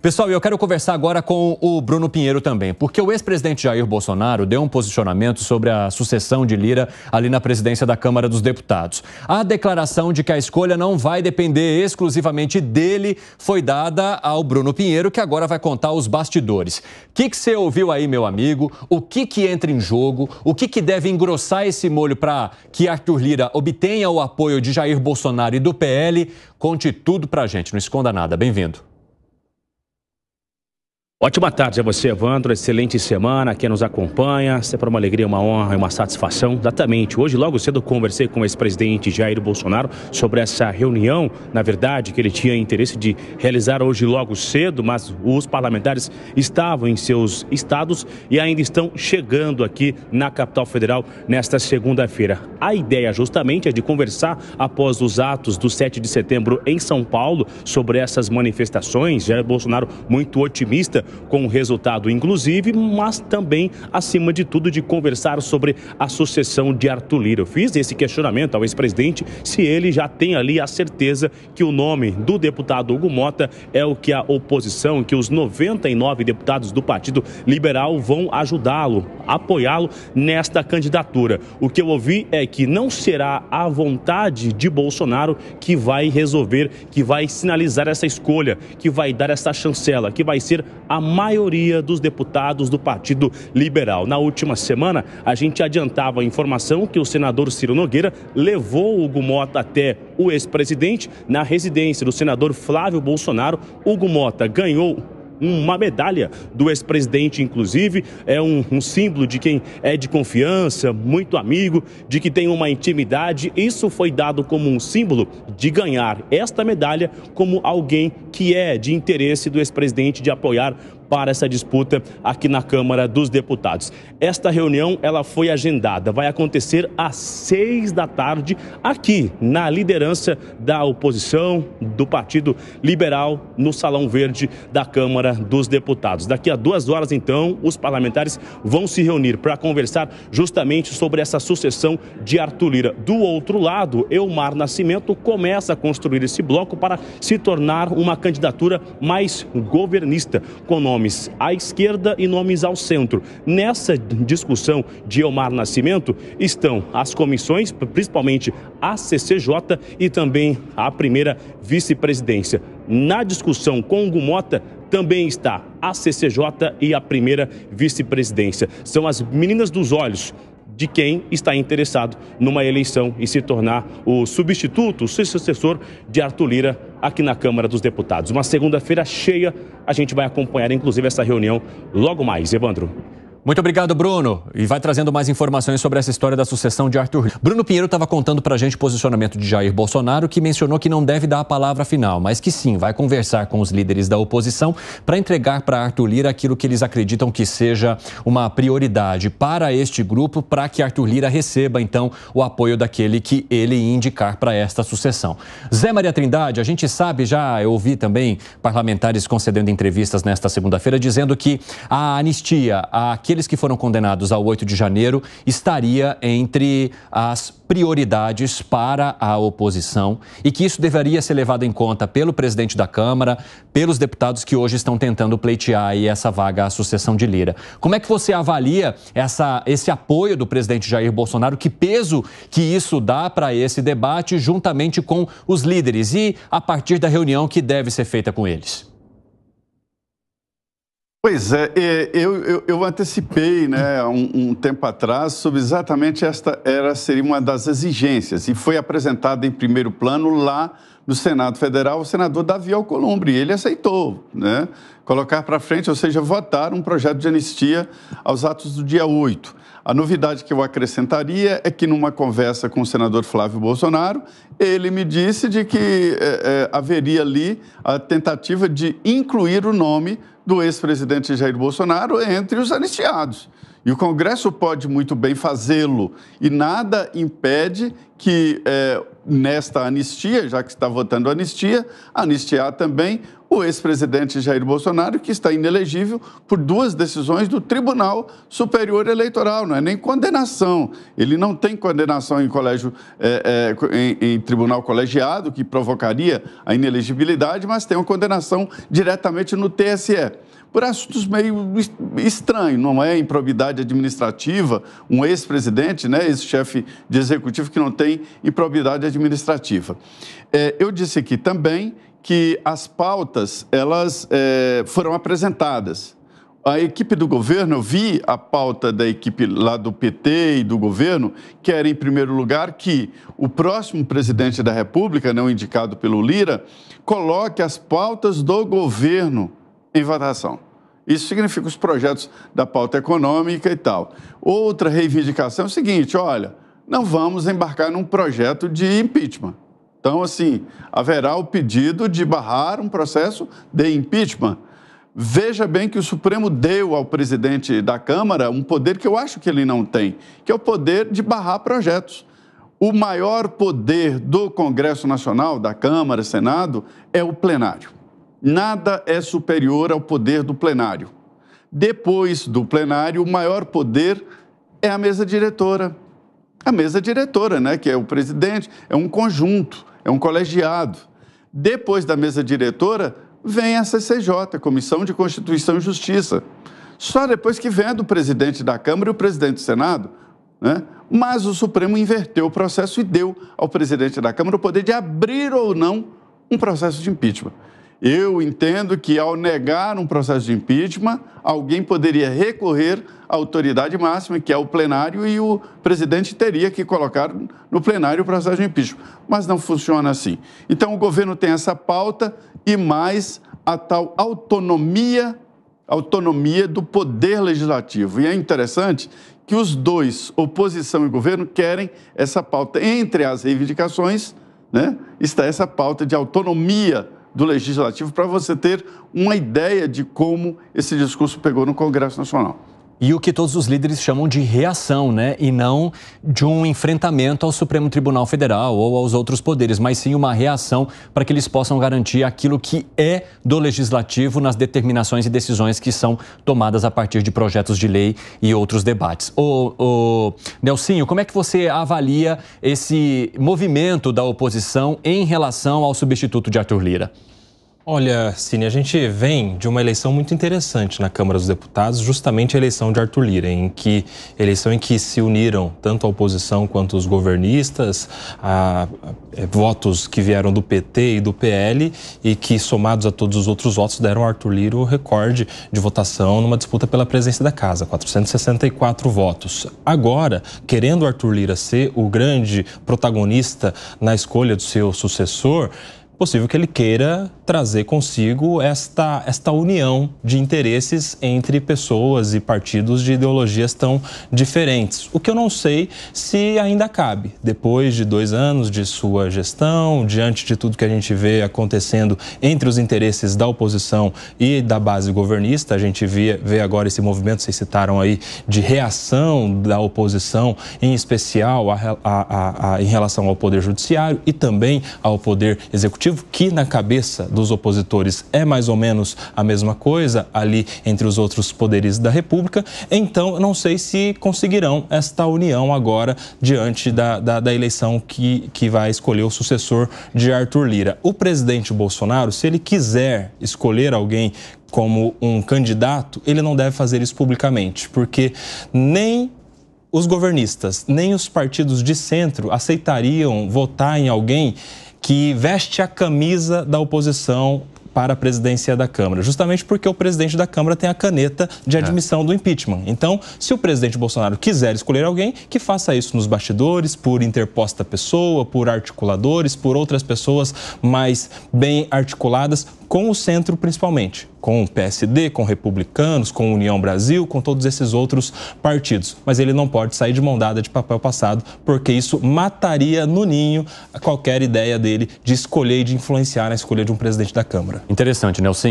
Pessoal, eu quero conversar agora com o Bruno Pinheiro também, porque o ex-presidente Jair Bolsonaro deu um posicionamento sobre a sucessão de Lira ali na presidência da Câmara dos Deputados. A declaração de que a escolha não vai depender exclusivamente dele foi dada ao Bruno Pinheiro, que agora vai contar os bastidores. O que você ouviu aí, meu amigo? O que entra em jogo? O que deve engrossar esse molho para que Arthur Lira obtenha o apoio de Jair Bolsonaro e do PL? Conte tudo pra gente, não esconda nada. Bem-vindo. Ótima tarde a você, Evandro. Excelente semana. Quem nos acompanha, sempre uma alegria, uma honra e uma satisfação. Exatamente. Hoje, logo cedo, conversei com o ex-presidente Jair Bolsonaro sobre essa reunião, na verdade, que ele tinha interesse de realizar hoje logo cedo, mas os parlamentares estavam em seus estados e ainda estão chegando aqui na capital federal nesta segunda-feira. A ideia, justamente, é de conversar após os atos do 7 de setembro em São Paulo sobre essas manifestações. Jair Bolsonaro muito otimista com o resultado, inclusive, mas também, acima de tudo, de conversar sobre a sucessão de Arthur Lira. Eu fiz esse questionamento ao ex-presidente se ele já tem ali a certeza que o nome do deputado Hugo Mota é o que a oposição, que os 99 deputados do Partido Liberal vão ajudá-lo, apoiá-lo nesta candidatura. O que eu ouvi é que não será a vontade de Bolsonaro que vai resolver, que vai sinalizar essa escolha, que vai dar essa chancela, que vai ser a maioria dos deputados do Partido Liberal. Na última semana, a gente adiantava a informação que o senador Ciro Nogueira levou o Hugo Mota até o ex-presidente na residência do senador Flávio Bolsonaro. Hugo Mota ganhou uma medalha do ex-presidente, inclusive, é um símbolo de quem é de confiança, muito amigo, de que tem uma intimidade. Isso foi dado como um símbolo de ganhar esta medalha como alguém que é de interesse do ex-presidente de apoiar para essa disputa aqui na Câmara dos Deputados. Esta reunião, ela foi agendada, vai acontecer às 6 da tarde aqui na liderança da oposição do Partido Liberal no Salão Verde da Câmara dos Deputados. Daqui a 2 horas, então, os parlamentares vão se reunir para conversar justamente sobre essa sucessão de Arthur Lira. Do outro lado, Elmar Nascimento começa a construir esse bloco para se tornar uma candidatura mais governista, com nomes à esquerda e nomes ao centro. Nessa discussão de Elmar Nascimento estão as comissões, principalmente a CCJ e também a primeira vice-presidência. Na discussão com Hugo Mota também está a CCJ e a primeira vice-presidência. São as meninas dos olhos de quem está interessado numa eleição e se tornar o substituto, o sucessor de Arthur Lira aqui na Câmara dos Deputados. Uma segunda-feira cheia, a gente vai acompanhar inclusive essa reunião logo mais. Evandro. Muito obrigado, Bruno. E vai trazendo mais informações sobre essa história da sucessão de Arthur Lira. Bruno Pinheiro estava contando pra gente o posicionamento de Jair Bolsonaro, que mencionou que não deve dar a palavra final, mas que sim, vai conversar com os líderes da oposição para entregar para Arthur Lira aquilo que eles acreditam que seja uma prioridade para este grupo, para que Arthur Lira receba, então, o apoio daquele que ele indicar para esta sucessão. Zé Maria Trindade, a gente sabe, eu ouvi também parlamentares concedendo entrevistas nesta segunda-feira, dizendo que a anistia, aqueles que foram condenados ao 8 de janeiro, estaria entre as prioridades para a oposição e que isso deveria ser levado em conta pelo presidente da Câmara, pelos deputados que hoje estão tentando pleitear aí essa vaga à sucessão de Lira. Como é que você avalia esse apoio do presidente Jair Bolsonaro? Que peso que isso dá para esse debate juntamente com os líderes e a partir da reunião que deve ser feita com eles? Pois é, eu antecipei, né, um tempo atrás sobre exatamente seria uma das exigências e foi apresentada em primeiro plano lá no Senado Federal o senador Davi Alcolumbre, ele aceitou, né, colocar para frente, ou seja, votar um projeto de anistia aos atos do dia 8. A novidade que eu acrescentaria é que numa conversa com o senador Flávio Bolsonaro, ele me disse de que haveria ali a tentativa de incluir o nome do ex-presidente Jair Bolsonaro entre os anistiados. E o Congresso pode muito bem fazê-lo. E nada impede que, nesta anistia, já que está votando anistia, anistiar também o ex-presidente Jair Bolsonaro, que está inelegível por 2 decisões do Tribunal Superior Eleitoral, não é nem condenação. Ele não tem condenação em colégio, em tribunal colegiado, que provocaria a inelegibilidade, mas tem uma condenação diretamente no TSE. Por assuntos meio estranhos, não é improbidade administrativa, um ex-presidente, né, ex-chefe de executivo que não tem improbidade administrativa. Eu disse aqui também que as pautas, elas foram apresentadas. A equipe do governo, eu vi a pauta da equipe lá do PT e do governo, que era, em primeiro lugar, que o próximo presidente da República, não indicado pelo Lira, coloque as pautas do governo em votação. Isso significa os projetos da pauta econômica e tal. Outra reivindicação é o seguinte, olha, não vamos embarcar num projeto de impeachment. Então, assim, haverá o pedido de barrar um processo de impeachment. Veja bem que o Supremo deu ao presidente da Câmara um poder que eu acho que ele não tem, que é o poder de barrar projetos. O maior poder do Congresso Nacional, da Câmara, Senado, é o plenário. Nada é superior ao poder do plenário. Depois do plenário, o maior poder é a mesa diretora. A mesa diretora, né, que é o presidente, é um conjunto, é um colegiado. Depois da mesa diretora, vem a CCJ, Comissão de Constituição e Justiça. Só depois que vem a do presidente da Câmara e o presidente do Senado, né? Mas o Supremo inverteu o processo e deu ao presidente da Câmara o poder de abrir ou não um processo de impeachment. Eu entendo que, ao negar um processo de impeachment, alguém poderia recorrer à autoridade máxima, que é o plenário, e o presidente teria que colocar no plenário o processo de impeachment. Mas não funciona assim. Então, o governo tem essa pauta e mais a tal autonomia do poder legislativo. E é interessante que os dois, oposição e governo, querem essa pauta. Entre as reivindicações, né, está essa pauta de autonomia do Legislativo, para você ter uma ideia de como esse discurso pegou no Congresso Nacional. E o que todos os líderes chamam de reação, né? E não de um enfrentamento ao Supremo Tribunal Federal ou aos outros poderes, mas sim uma reação para que eles possam garantir aquilo que é do Legislativo nas determinações e decisões que são tomadas a partir de projetos de lei e outros debates. Nelsinho, como é que você avalia esse movimento da oposição em relação ao substituto de Arthur Lira? Olha, Cine, a gente vem de uma eleição muito interessante na Câmara dos Deputados, justamente a eleição de Arthur Lira, eleição em que se uniram tanto a oposição quanto os governistas, votos que vieram do PT e do PL e que, somados a todos os outros votos, deram a Arthur Lira o recorde de votação numa disputa pela presidência da Casa, 464 votos. Agora, querendo Arthur Lira ser o grande protagonista na escolha do seu sucessor, possível que ele queira trazer consigo esta união de interesses entre pessoas e partidos de ideologias tão diferentes. O que eu não sei se ainda cabe, depois de 2 anos de sua gestão, diante de tudo que a gente vê acontecendo entre os interesses da oposição e da base governista, a gente vê agora esse movimento, vocês citaram aí, de reação da oposição, em especial em relação ao Poder Judiciário e também ao Poder Executivo, que na cabeça dos opositores é mais ou menos a mesma coisa ali entre os outros poderes da República. Então, eu não sei se conseguirão esta união agora diante da eleição que vai escolher o sucessor de Arthur Lira. O presidente Bolsonaro, se ele quiser escolher alguém como um candidato, ele não deve fazer isso publicamente, porque nem os governistas, nem os partidos de centro aceitariam votar em alguém que veste a camisa da oposição para a presidência da Câmara, justamente porque o presidente da Câmara tem a caneta de admissão do impeachment. Então, se o presidente Bolsonaro quiser escolher alguém, que faça isso nos bastidores, por interposta pessoa, por articuladores, por outras pessoas mais bem articuladas, com o centro principalmente, com o PSD, com republicanos, com União Brasil, com todos esses outros partidos. Mas ele não pode sair de mão dada de papel passado, porque isso mataria no ninho qualquer ideia dele de escolher e de influenciar na escolha de um presidente da Câmara. Interessante, Nelson.